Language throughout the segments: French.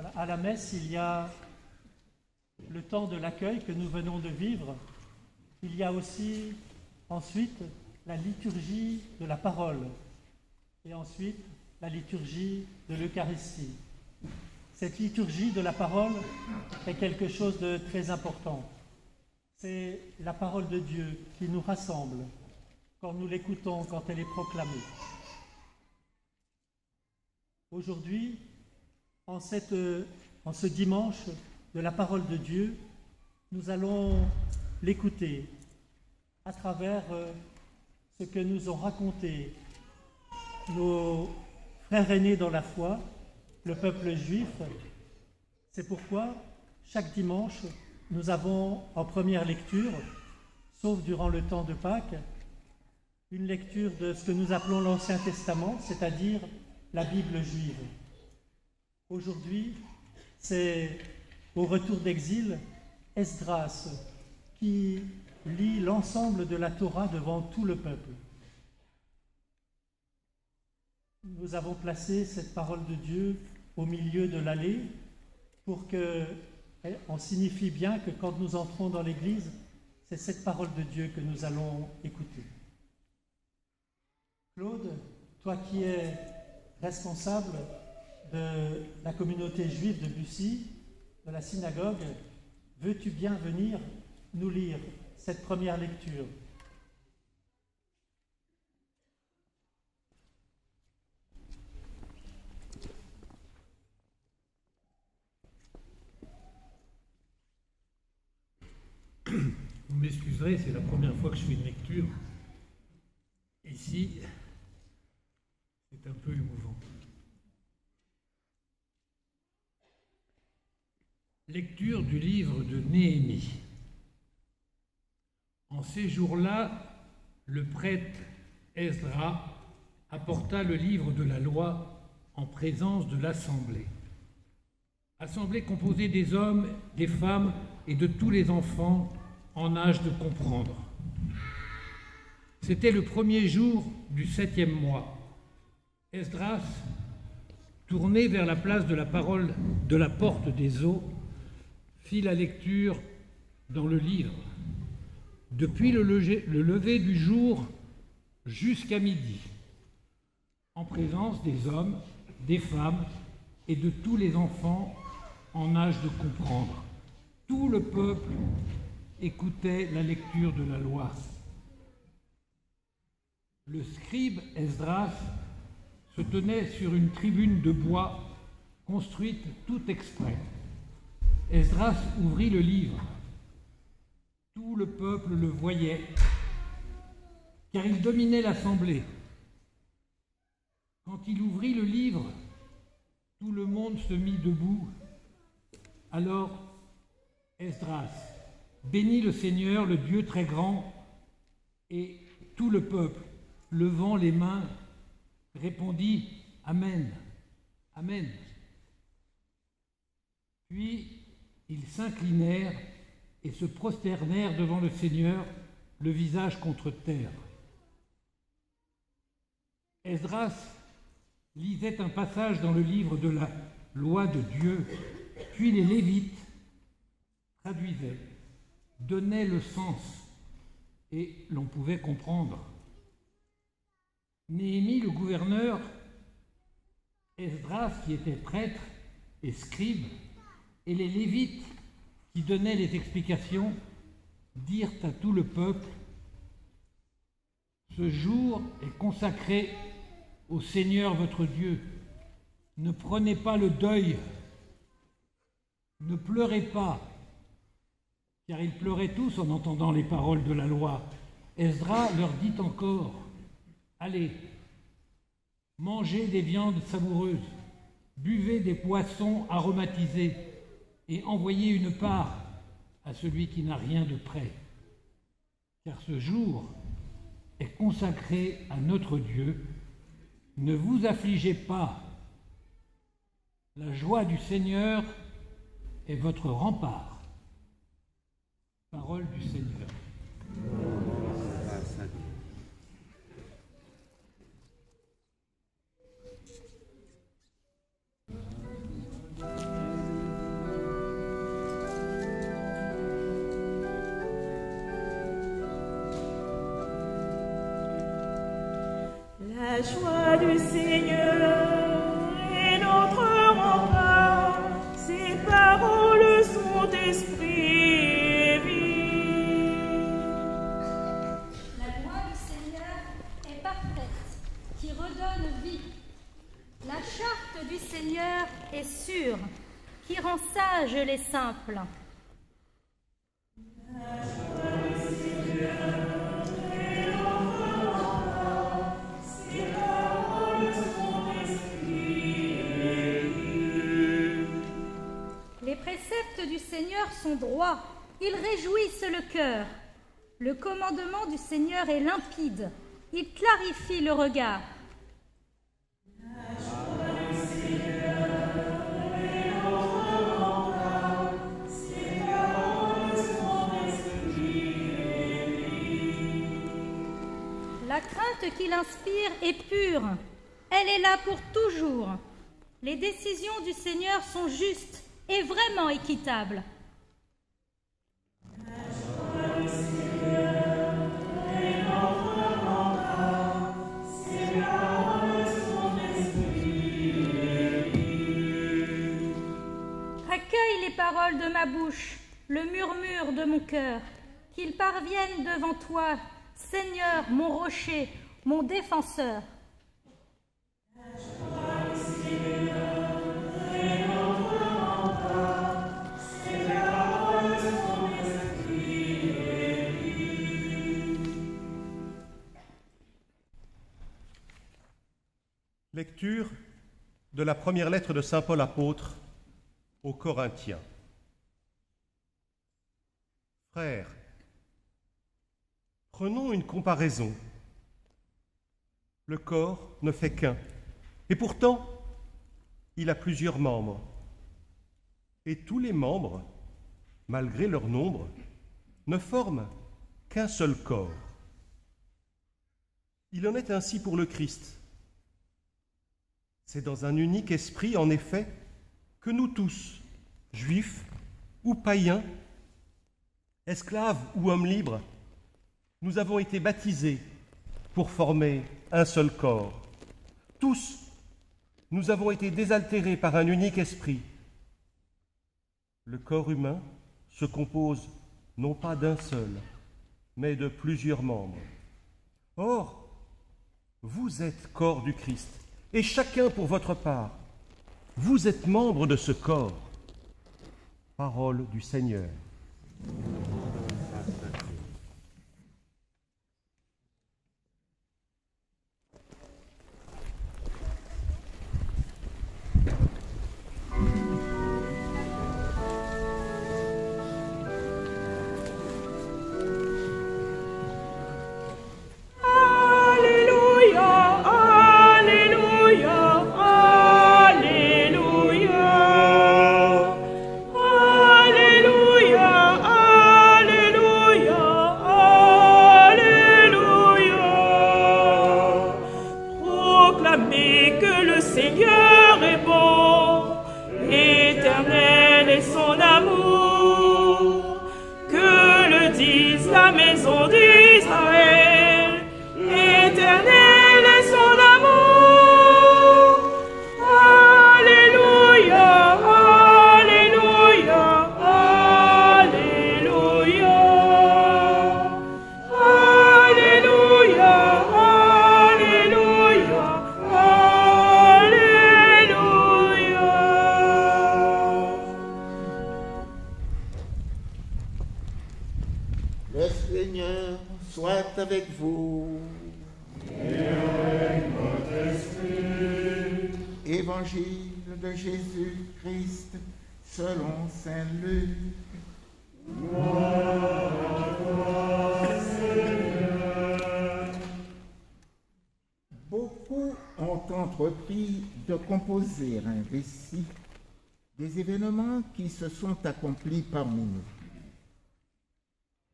Voilà, à la messe, il y a le temps de l'accueil que nous venons de vivre. Il y a aussi ensuite la liturgie de la parole et ensuite la liturgie de l'Eucharistie. Cette liturgie de la parole est quelque chose de très important. C'est la parole de Dieu qui nous rassemble quand nous l'écoutons, quand elle est proclamée. Aujourd'hui, en ce dimanche de la parole de Dieu, nous allons l'écouter à travers ce que nous ont raconté nos frères aînés dans la foi, le peuple juif. C'est pourquoi chaque dimanche, nous avons en première lecture, sauf durant le temps de Pâques, une lecture de ce que nous appelons l'Ancien Testament, c'est-à-dire la Bible juive. Aujourd'hui, c'est au retour d'exil, Esdras qui lit l'ensemble de la Torah devant tout le peuple. Nous avons placé cette parole de Dieu au milieu de l'allée pour qu'on signifie bien que quand nous entrons dans l'Église, c'est cette parole de Dieu que nous allons écouter. Claude, toi qui es responsable de la communauté juive de Bussy, de la synagogue, veux-tu bien venir nous lire cette première lecture? Vous m'excuserez, c'est la première fois que je fais une lecture. Ici, c'est un peu émouvant. Lecture du livre de Néhémie. En ces jours-là, le prêtre Esdras apporta le livre de la loi en présence de l'assemblée. Assemblée composée des hommes, des femmes et de tous les enfants en âge de comprendre. C'était le premier jour du 7e mois. Esdras, tourné vers la place de la parole de la porte des eaux, fit la lecture dans le livre, depuis le lever du jour jusqu'à midi, en présence des hommes, des femmes et de tous les enfants en âge de comprendre. Tout le peuple écoutait la lecture de la loi. Le scribe Esdras se tenait sur une tribune de bois construite tout exprès. Esdras ouvrit le livre. Tout le peuple le voyait, car il dominait l'assemblée. Quand il ouvrit le livre, tout le monde se mit debout. Alors Esdras bénit le Seigneur, le Dieu très grand, et tout le peuple, levant les mains, répondit « Amen, Amen ». Puis ils s'inclinèrent et se prosternèrent devant le Seigneur, le visage contre terre. Esdras lisait un passage dans le livre de la loi de Dieu, puis les Lévites traduisaient, donnaient le sens, et l'on pouvait comprendre. Néhémie, le gouverneur, Esdras, qui était prêtre et scribe, et les Lévites, qui donnaient les explications, dirent à tout le peuple : « Ce jour est consacré au Seigneur votre Dieu. Ne prenez pas le deuil, ne pleurez pas. » Car ils pleuraient tous en entendant les paroles de la loi. Esdras leur dit encore : « Allez, mangez des viandes savoureuses, buvez des poissons aromatisés, et envoyez une part à celui qui n'a rien de prêt. Car ce jour est consacré à notre Dieu. Ne vous affligez pas. La joie du Seigneur est votre rempart. » Parole du Seigneur. La joie du Seigneur est notre rempart, ses paroles sont esprit et vie. La loi du Seigneur est parfaite, qui redonne vie. La charte du Seigneur est sûre, qui rend sages les simples. Les préceptes du Seigneur sont droits, ils réjouissent le cœur. Le commandement du Seigneur est limpide, il clarifie le regard. La crainte qu'il inspire est pure, elle est là pour toujours. Les décisions du Seigneur sont justes et vraiment équitables. Accueille les paroles de ma bouche, le murmure de mon cœur, qu'ils parviennent devant toi, Seigneur, mon rocher, mon défenseur. Lecture de la première lettre de saint Paul apôtre aux Corinthiens. Frères, prenons une comparaison. Le corps ne fait qu'un, et pourtant, il a plusieurs membres. Et tous les membres, malgré leur nombre, ne forment qu'un seul corps. Il en est ainsi pour le Christ. C'est dans un unique esprit, en effet, que nous tous, juifs ou païens, esclaves ou hommes libres, nous avons été baptisés pour former un seul corps. Tous, nous avons été désaltérés par un unique esprit. Le corps humain se compose non pas d'un seul, mais de plusieurs membres. Or, vous êtes corps du Christ, et chacun pour votre part. Vous êtes membre de ce corps. Parole du Seigneur. Évangile de Jésus-Christ selon saint Luc. Gloire à toi, Seigneur. Beaucoup ont entrepris de composer un récit des événements qui se sont accomplis parmi nous.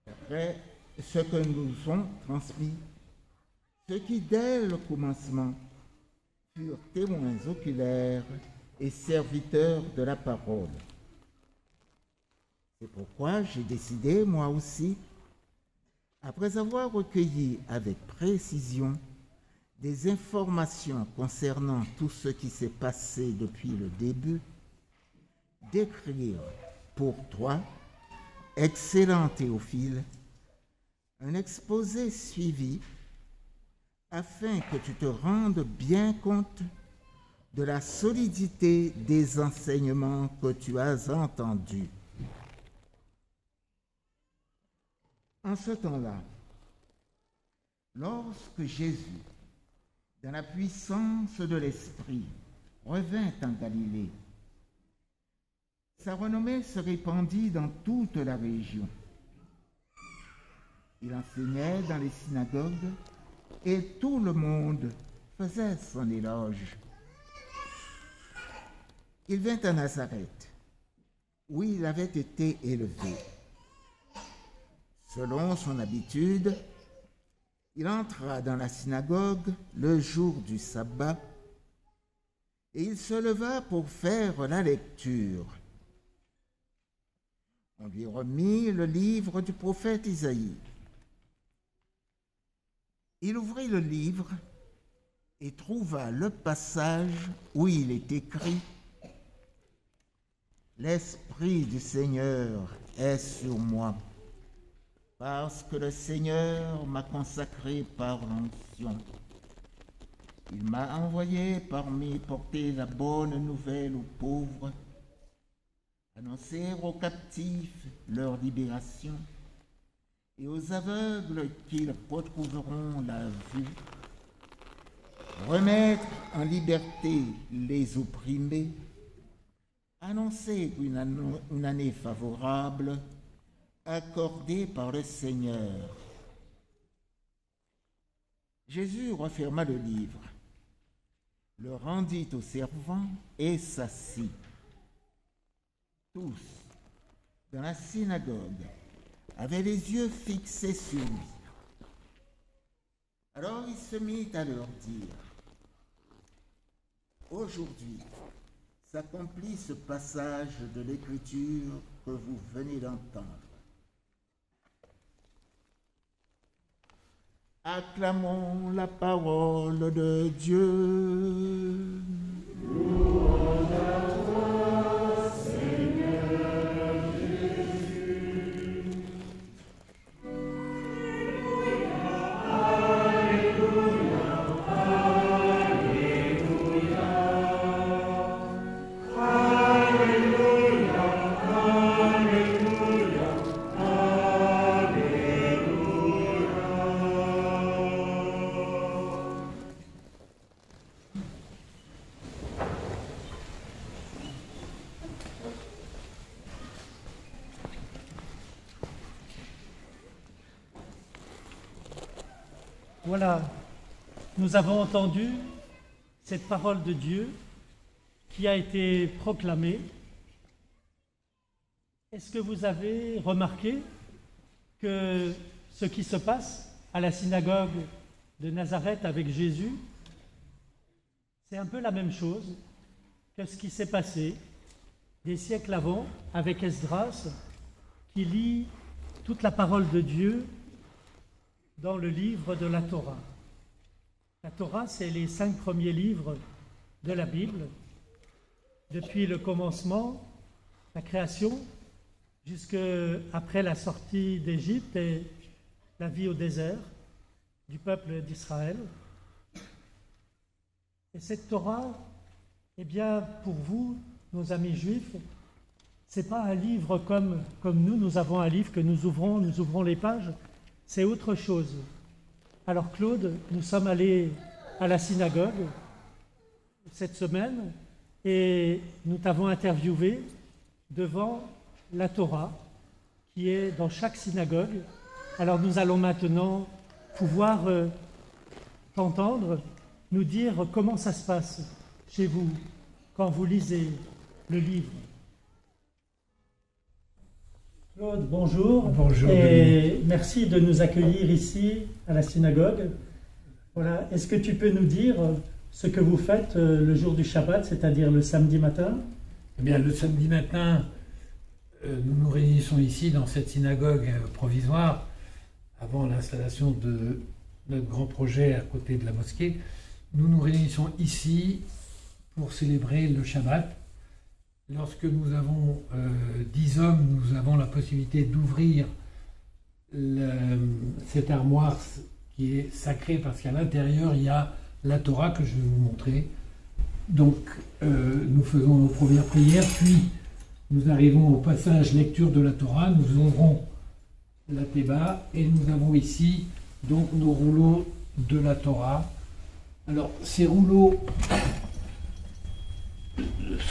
Après ce que nous ont transmis, ceux qui, dès le commencement, furent témoins oculaires et serviteurs de la parole. C'est pourquoi j'ai décidé, moi aussi, après avoir recueilli avec précision des informations concernant tout ce qui s'est passé depuis le début, d'écrire pour toi, excellent Théophile, un exposé suivi afin que tu te rendes bien compte de la solidité des enseignements que tu as entendus. En ce temps-là, lorsque Jésus, dans la puissance de l'Esprit, revint en Galilée, sa renommée se répandit dans toute la région. Il enseignait dans les synagogues et tout le monde faisait son éloge. Il vint à Nazareth, où il avait été élevé. Selon son habitude, il entra dans la synagogue le jour du sabbat et il se leva pour faire la lecture. On lui remit le livre du prophète Isaïe. Il ouvrit le livre et trouva le passage où il est écrit « L'Esprit du Seigneur est sur moi, parce que le Seigneur m'a consacré par l'onction. Il m'a envoyé parmi porter la bonne nouvelle aux pauvres, annoncer aux captifs leur libération, et aux aveugles qu'ils retrouveront la vue, remettre en liberté les opprimés, annoncer une année favorable accordée par le Seigneur. » Jésus referma le livre, le rendit aux servants et s'assit. Tous, dans la synagogue, avaient les yeux fixés sur lui. Alors il se mit à leur dire « Aujourd'hui s'accomplit ce passage de l'Écriture que vous venez d'entendre. » Acclamons la parole de Dieu. Louange à toi, Seigneur Jésus. Alléluia, alléluia, alléluia, alléluia, Voilà, nous avons entendu cette parole de Dieu qui a été proclamée. Est-ce que vous avez remarqué que ce qui se passe à la synagogue de Nazareth avec Jésus, c'est un peu la même chose que ce qui s'est passé des siècles avant avec Esdras, qui lit toute la parole de Dieu dans le livre de la Torah. La Torah, c'est les 5 premiers livres de la Bible, depuis le commencement, la création, jusqu'après la sortie d'Égypte et la vie au désert du peuple d'Israël. Et cette Torah, eh bien, pour vous, nos amis juifs, c'est pas un livre comme nous avons un livre que nous ouvrons les pages. C'est autre chose. Alors Claude, nous sommes allés à la synagogue cette semaine et nous t'avons interviewé devant la Torah qui est dans chaque synagogue. Alors nous allons maintenant pouvoir t'entendre nous dire comment ça se passe chez vous quand vous lisez le livre. Claude, bonjour. Bonjour. Et merci de nous accueillir ici à la synagogue. Voilà. Est-ce que tu peux nous dire ce que vous faites le jour du Shabbat, c'est-à-dire le samedi matin? Eh bien, le samedi matin, nous nous réunissons ici dans cette synagogue provisoire avant l'installation de notre grand projet à côté de la mosquée, nous nous réunissons ici pour célébrer le Shabbat. Lorsque nous avons 10 hommes, nous avons la possibilité d'ouvrir cette armoire qui est sacrée parce qu'à l'intérieur, il y a la Torah que je vais vous montrer. Donc, nous faisons nos premières prières, puis nous arrivons au passage lecture de la Torah, nous ouvrons la Théba et nous avons ici donc nos rouleaux de la Torah. Alors, ces rouleaux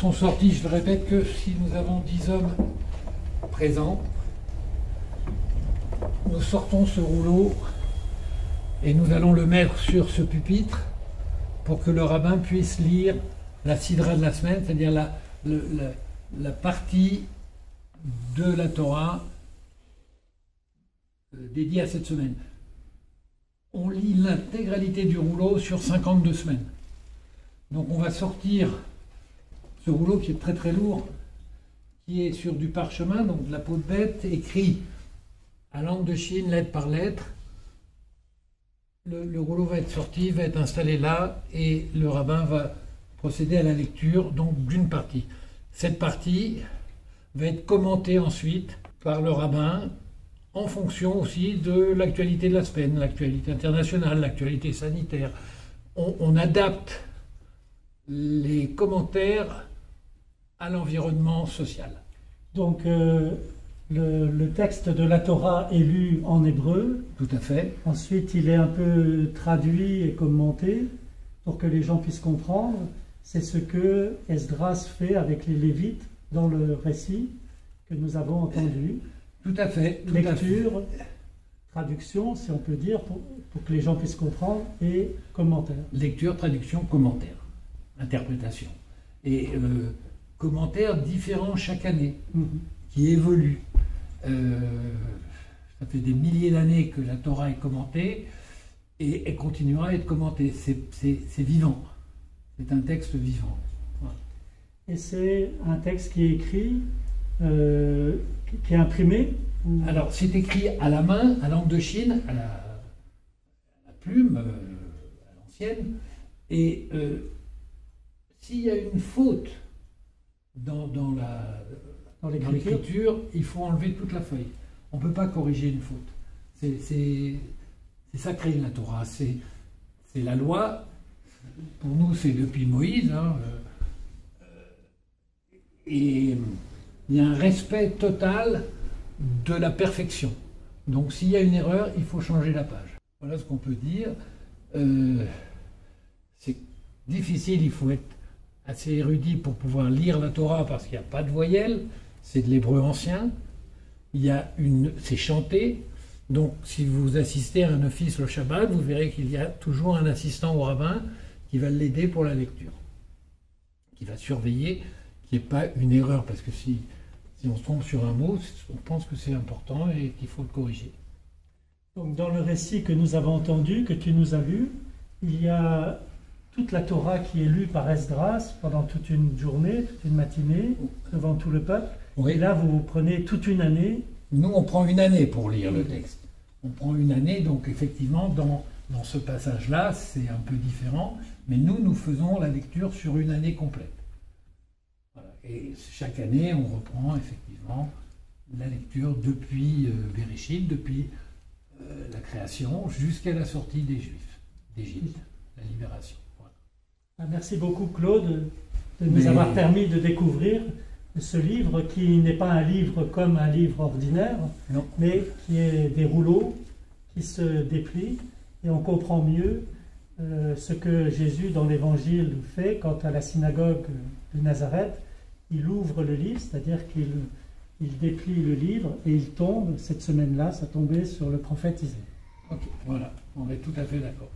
sont sortis, je le répète, que si nous avons 10 hommes présents, nous sortons ce rouleau et nous allons le mettre sur ce pupitre pour que le rabbin puisse lire la sidra de la semaine, c'est-à-dire la partie de la Torah dédiée à cette semaine. On lit l'intégralité du rouleau sur 52 semaines. Donc on va sortir ce rouleau qui est très très lourd, qui est sur du parchemin, donc de la peau de bête, écrit à langue de Chine, lettre par lettre. Le rouleau va être sorti, va être installé là, et le rabbin va procéder à la lecture donc d'une partie. Cette partie va être commentée ensuite par le rabbin en fonction aussi de l'actualité de la semaine, l'actualité internationale, l'actualité sanitaire. On adapte les commentaires à l'environnement social. Donc le texte de la Torah est lu en hébreu. Tout à fait. Ensuite, il est un peu traduit et commenté pour que les gens puissent comprendre. C'est ce que Esdras fait avec les Lévites dans le récit que nous avons entendu. Tout à fait. Lecture, traduction, si on peut dire, pour que les gens puissent comprendre, et commentaire. Lecture, traduction, commentaire, interprétation. Et commentaires différents chaque année, qui évoluent. Ça fait des milliers d'années que la Torah est commentée, et elle continuera à être commentée. C'est vivant. C'est un texte vivant. Voilà. Et c'est un texte qui est écrit, qui est imprimé? Alors, c'est écrit à la main, à langue de Chine, à la plume, à l'ancienne. Et s'il y a une faute dans l'écriture, il faut enlever toute la feuille. On ne peut pas corriger une faute. C'est sacré, la Torah. C'est la loi. Pour nous, c'est depuis Moïse. Et il y a un respect total de la perfection. Donc s'il y a une erreur, il faut changer la page. Voilà ce qu'on peut dire. C'est difficile, il faut être assez érudit pour pouvoir lire la Torah parce qu'il n'y a pas de voyelles, c'est de l'hébreu ancien, c'est chanté. Donc si vous assistez à un office le Shabbat, vous verrez qu'il y a toujours un assistant au rabbin qui va l'aider pour la lecture, qui va surveiller qu'il n'y ait pas une erreur, parce que si on se trompe sur un mot, on pense que c'est important et qu'il faut le corriger. Donc dans le récit que nous avons entendu, que tu nous as lu, il y a toute la Torah qui est lue par Esdras pendant toute une journée, toute une matinée, devant tout le peuple. Oui. Et là, vous prenez toute une année. Nous, on prend une année pour lire le texte. On prend une année, donc effectivement, dans ce passage-là, c'est un peu différent, mais nous faisons la lecture sur une année complète. Voilà. Et chaque année, on reprend effectivement la lecture depuis Bereshit, depuis la création, jusqu'à la sortie des Juifs d'Égypte, la libération. Voilà. Merci beaucoup, Claude, de nous avoir permis de découvrir ce livre qui n'est pas un livre comme un livre ordinaire, non, mais qui est des rouleaux qui se déplient et on comprend mieux ce que Jésus dans l'Évangile fait quand à la synagogue de Nazareth, il ouvre le livre, c'est-à-dire qu'il déplie le livre et il tombe, cette semaine-là, ça tombait sur le prophète Isaïe. Ok, voilà, on est tout à fait d'accord.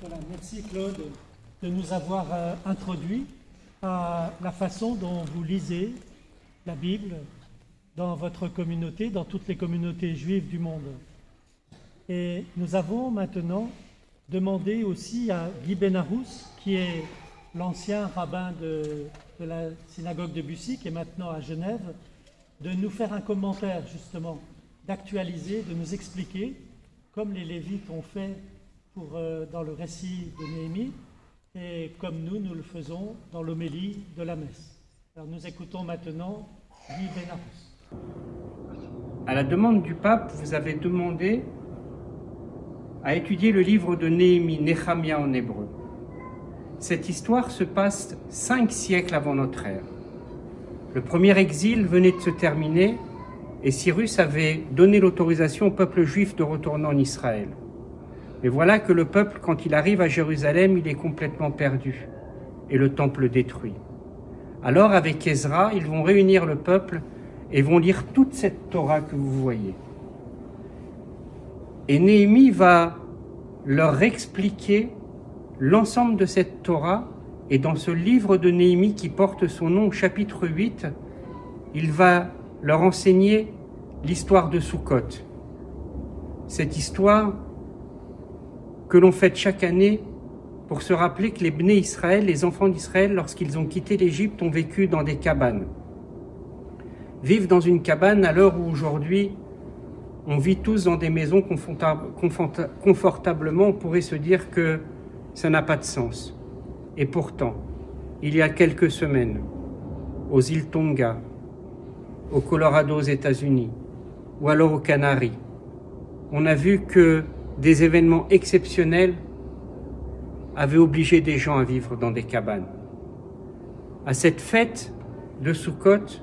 Voilà, merci Claude de nous avoir introduit à la façon dont vous lisez la Bible dans votre communauté, dans toutes les communautés juives du monde. Et nous avons maintenant demandé aussi à Guy Benarous, qui est l'ancien rabbin de la synagogue de Bussy, qui est maintenant à Genève, de nous faire un commentaire justement, d'actualiser, de nous expliquer comme les Lévites ont fait dans le récit de Néhémie, et comme nous le faisons dans l'homélie de la messe. Alors nous écoutons maintenant Guy Benarus. À la demande du pape, vous avez demandé à étudier le livre de Néhémie, Néhémia en hébreu. Cette histoire se passe 5 siècles avant notre ère. Le premier exil venait de se terminer et Cyrus avait donné l'autorisation au peuple juif de retourner en Israël. Mais voilà que le peuple, quand il arrive à Jérusalem, il est complètement perdu et le temple détruit. Alors, avec Ezra, ils vont réunir le peuple et vont lire toute cette Torah que vous voyez. Et Néhémie va leur expliquer l'ensemble de cette Torah, et dans ce livre de Néhémie qui porte son nom, au chapitre 8, il va leur enseigner l'histoire de Soukhot. Cette histoire que l'on fête chaque année pour se rappeler que les Bnei Israël, les enfants d'Israël, lorsqu'ils ont quitté l'Égypte, ont vécu dans des cabanes. Vivre dans une cabane à l'heure où aujourd'hui on vit tous dans des maisons confortablement, on pourrait se dire que ça n'a pas de sens. Et pourtant, il y a quelques semaines, aux îles Tonga, au Colorado aux États-Unis, ou alors aux Canaries, on a vu que des événements exceptionnels avaient obligé des gens à vivre dans des cabanes. À cette fête de Soukhot,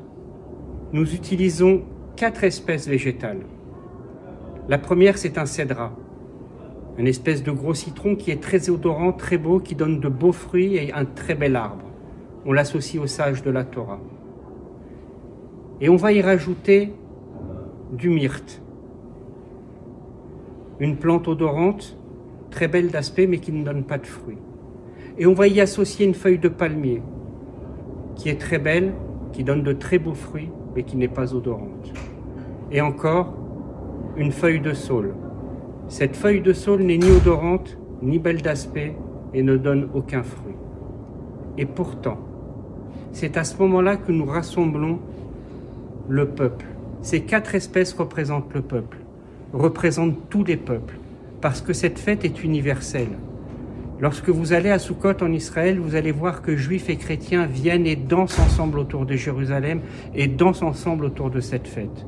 nous utilisons 4 espèces végétales. La première, c'est un cédra, une espèce de gros citron qui est très odorant, très beau, qui donne de beaux fruits et un très bel arbre. On l'associe aux sages de la Torah. Et on va y rajouter du myrte, une plante odorante, très belle d'aspect, mais qui ne donne pas de fruits. Et on va y associer une feuille de palmier, qui est très belle, qui donne de très beaux fruits, mais qui n'est pas odorante. Et encore, une feuille de saule. Cette feuille de saule n'est ni odorante, ni belle d'aspect, et ne donne aucun fruit. Et pourtant, c'est à ce moment-là que nous rassemblons le peuple. Ces 4 espèces représentent le peuple, représentent tous les peuples, parce que cette fête est universelle. Lorsque vous allez à Soukhot en Israël, vous allez voir que juifs et chrétiens viennent et dansent ensemble autour de Jérusalem et dansent ensemble autour de cette fête.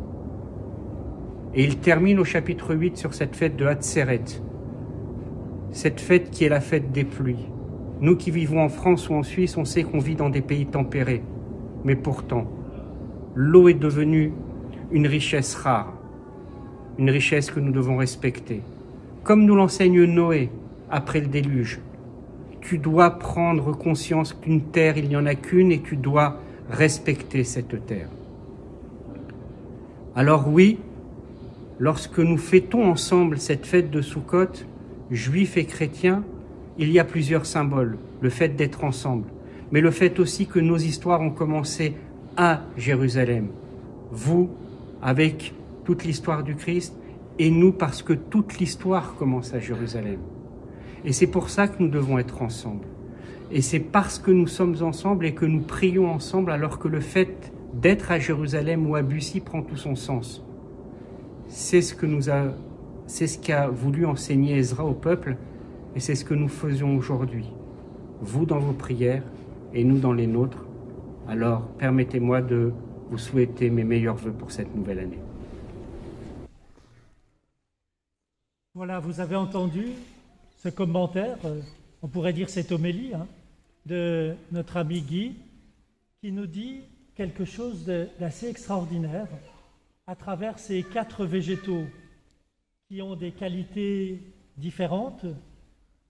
Et il termine au chapitre 8 sur cette fête de Hatzeret, cette fête qui est la fête des pluies. Nous qui vivons en France ou en Suisse, on sait qu'on vit dans des pays tempérés, mais pourtant, l'eau est devenue une richesse rare, une richesse que nous devons respecter. Comme nous l'enseigne Noé après le déluge, tu dois prendre conscience qu'une terre, il n'y en a qu'une, et tu dois respecter cette terre. Alors oui, lorsque nous fêtons ensemble cette fête de Soukhot, juifs et chrétiens, il y a plusieurs symboles. Le fait d'être ensemble, mais le fait aussi que nos histoires ont commencé à Jérusalem. Vous, avec toute l'histoire du Christ, et nous, parce que toute l'histoire commence à Jérusalem. Et c'est pour ça que nous devons être ensemble. Et c'est parce que nous sommes ensemble et que nous prions ensemble, alors que le fait d'être à Jérusalem ou à Bussy prend tout son sens. C'est ce qu'a voulu enseigner Ezra au peuple, et c'est ce que nous faisons aujourd'hui. Vous dans vos prières et nous dans les nôtres. Alors, permettez-moi de vous souhaiter mes meilleurs vœux pour cette nouvelle année. Voilà, vous avez entendu ce commentaire, on pourrait dire cette homélie, de notre ami Guy, qui nous dit quelque chose d'assez extraordinaire à travers ces 4 végétaux qui ont des qualités différentes,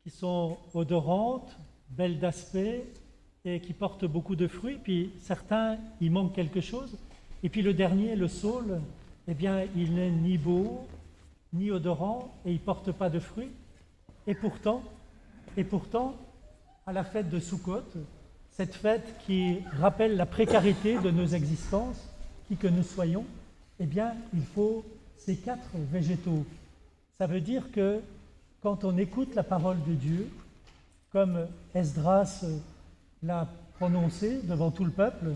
qui sont odorantes, belles d'aspect et qui portent beaucoup de fruits. Puis certains, il manque quelque chose. Et puis le dernier, le saule, eh bien, il n'est ni beau, ni odorant, et il ne porte pas de fruits. Et pourtant, à la fête de Soukhot, cette fête qui rappelle la précarité de nos existences, qui que nous soyons, eh bien, il faut ces 4 végétaux. Ça veut dire que quand on écoute la parole de Dieu, comme Esdras l'a prononcé devant tout le peuple,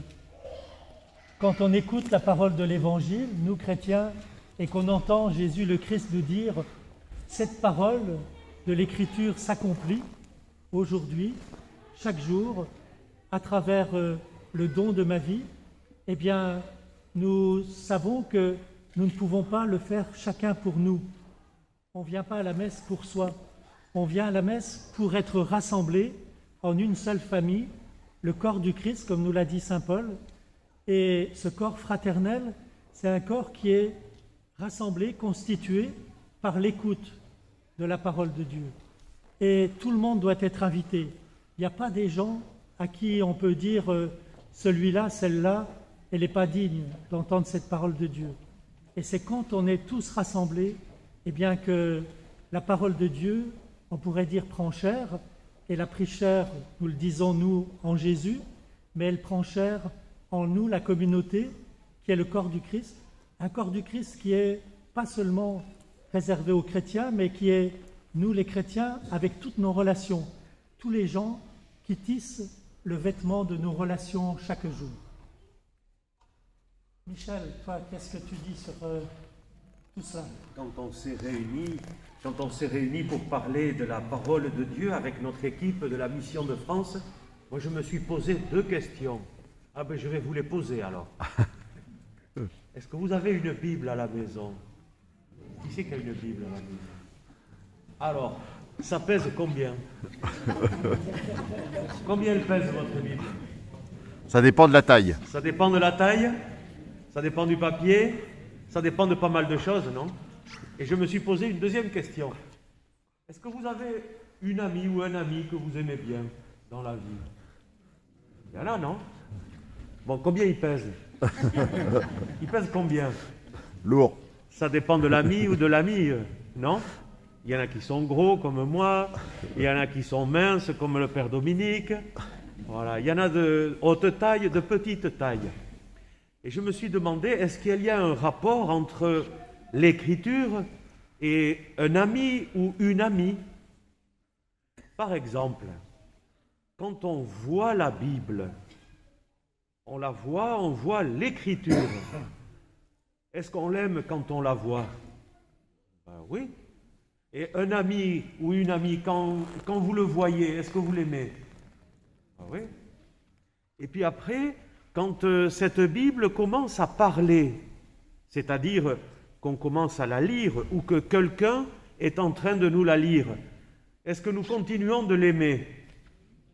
quand on écoute la parole de l'Évangile, nous chrétiens, et qu'on entend Jésus le Christ nous dire cette parole de l'Écriture s'accomplit aujourd'hui, chaque jour, à travers le don de ma vie, eh bien, nous savons que nous ne pouvons pas le faire chacun pour nous. On ne vient pas à la messe pour soi. On vient à la messe pour être rassemblés en une seule famille, le corps du Christ, comme nous l'a dit saint Paul. Et ce corps fraternel, c'est un corps qui est rassemblé, constitué par l'écoute de la parole de Dieu. Et tout le monde doit être invité. Il n'y a pas des gens à qui on peut dire celui-là, celle-là, elle n'est pas digne d'entendre cette parole de Dieu. Et c'est quand on est tous rassemblés, eh bien que la parole de Dieu, on pourrait dire, prend chair, et elle a pris chair, nous le disons nous, en Jésus, mais elle prend chair en nous, la communauté, qui est le corps du Christ, un corps du Christ qui est pas seulement réservé aux chrétiens, mais qui est, nous les chrétiens, avec toutes nos relations, tous les gens qui tissent le vêtement de nos relations chaque jour. Michel, toi, qu'est-ce que tu dis sur tout ça? Quand on s'est réunis pour parler de la parole de Dieu avec notre équipe de la Mission de France, moi je me suis posé 2 questions. Ah ben je vais vous les poser alors. Est-ce que vous avez une Bible à la maison? Qui c'est qui a une Bible à la maison? Alors, ça pèse combien? Combien elle pèse votre Bible? Ça dépend de la taille. Ça dépend de la taille, ça dépend du papier, ça dépend de pas mal de choses, non? Et je me suis posé une 2e question. Est-ce que vous avez une amie ou un ami que vous aimez bien dans la vie? Il y en a, non? Bon, combien il pèse? Il pèse combien? Lourd. Ça dépend de l'ami ou de l'amie, non? Il y en a qui sont gros comme moi, il y en a qui sont minces comme le père Dominique. Voilà, il y en a de haute taille, de petite taille. Et je me suis demandé, est-ce qu'il y a un rapport entre l'écriture et un ami ou une amie? Par exemple, quand on voit la Bible, on la voit, on voit l'écriture. Est-ce qu'on l'aime quand on la voit? Ben oui. Et un ami ou une amie, quand vous le voyez, est-ce que vous l'aimez? Ben oui. Et puis après, quand cette Bible commence à parler, c'est-à-dire qu'on commence à la lire ou que quelqu'un est en train de nous la lire, est-ce que nous continuons de l'aimer?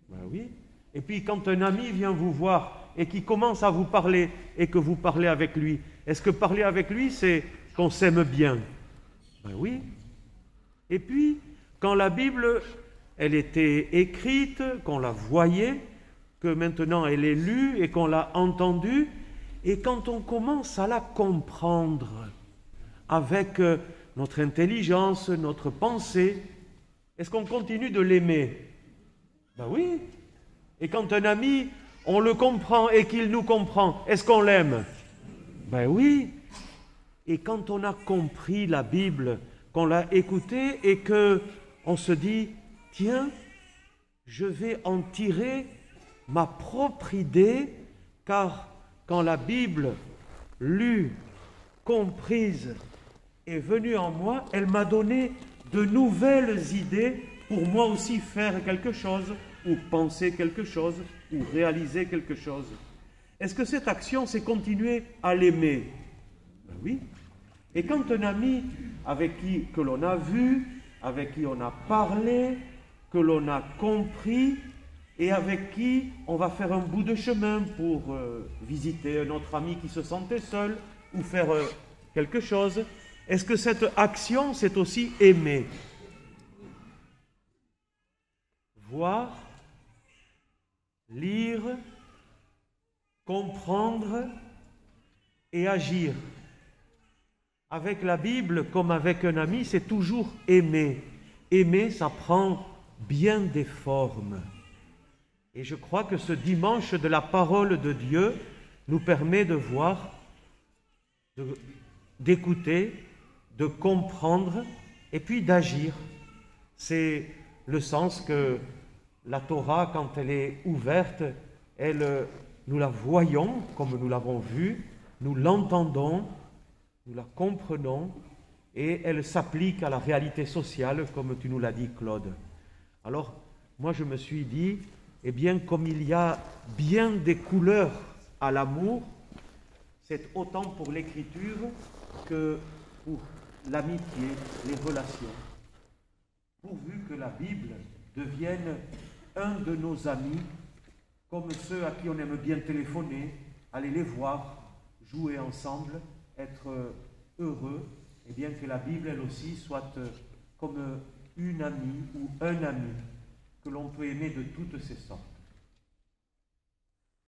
Ben oui. Et puis quand un ami vient vous voir et qui commence à vous parler et que vous parlez avec lui, est-ce que parler avec lui, c'est qu'on s'aime bien? Ben oui. Et puis, quand la Bible, elle était écrite, qu'on la voyait, que maintenant elle est lue et qu'on l'a entendue, et quand on commence à la comprendre avec notre intelligence, notre pensée, est-ce qu'on continue de l'aimer? Ben oui. Et quand un ami, on le comprend et qu'il nous comprend, est-ce qu'on l'aime? Ben oui. Et quand on a compris la Bible, qu'on l'a écoutée et qu'on se dit, tiens, je vais en tirer ma propre idée, car quand la Bible, lue, comprise, est venue en moi, elle m'a donné de nouvelles idées pour moi aussi faire quelque chose, ou penser quelque chose, ou réaliser quelque chose. Est-ce que cette action, c'est continuer à l'aimer? Ben oui. Et quand un ami que l'on a vu, avec qui on a parlé, que l'on a compris, et avec qui on va faire un bout de chemin pour visiter un autre ami qui se sentait seul, ou faire quelque chose, est-ce que cette action, c'est aussi aimer? Voir, lire, comprendre et agir. Avec la Bible, comme avec un ami, c'est toujours aimer. Aimer, ça prend bien des formes. Et je crois que ce dimanche de la parole de Dieu nous permet de voir, d'écouter, de comprendre et puis d'agir. C'est le sens que la Torah, quand elle est ouverte, nous la voyons comme nous l'avons vue, nous l'entendons, nous la comprenons et elle s'applique à la réalité sociale, comme tu nous l'as dit, Claude. Alors, moi, je me suis dit, eh bien, comme il y a bien des couleurs à l'amour, c'est autant pour l'écriture que pour l'amitié, les relations. Pourvu que la Bible devienne un de nos amis, comme ceux à qui on aime bien téléphoner, aller les voir, jouer ensemble, être heureux, et bien que la Bible, elle aussi, soit comme une amie ou un ami que l'on peut aimer de toutes ses sortes.